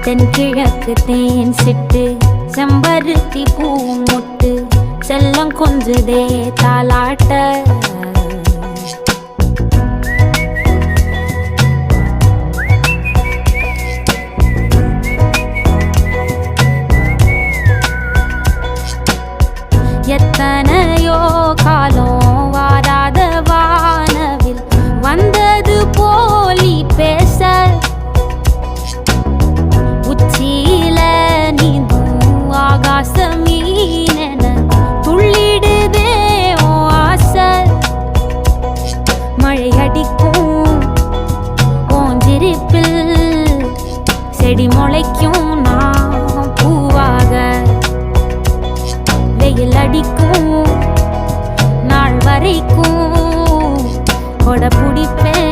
தென்கிழக்கு தேன் சிட்டு செம்பருத்தி பூ முட்டு செல்லம் கொஞ்சுதே தாலாட்ட எத்தனையோ காலம் வாராத வானவில் வந்தது போலி பேச உச்சியில நீந்தும் ஆகாச மீனென துள்ளிடுதே ஓ ஆசை மழை அடிக்கும் ஓஞ்சிருப்பில் செடி முளைக்கும் நான் பூவாக வெயில் அடிக்கும் நாள் வரைக்கும் கொடை பிடிப்பேன்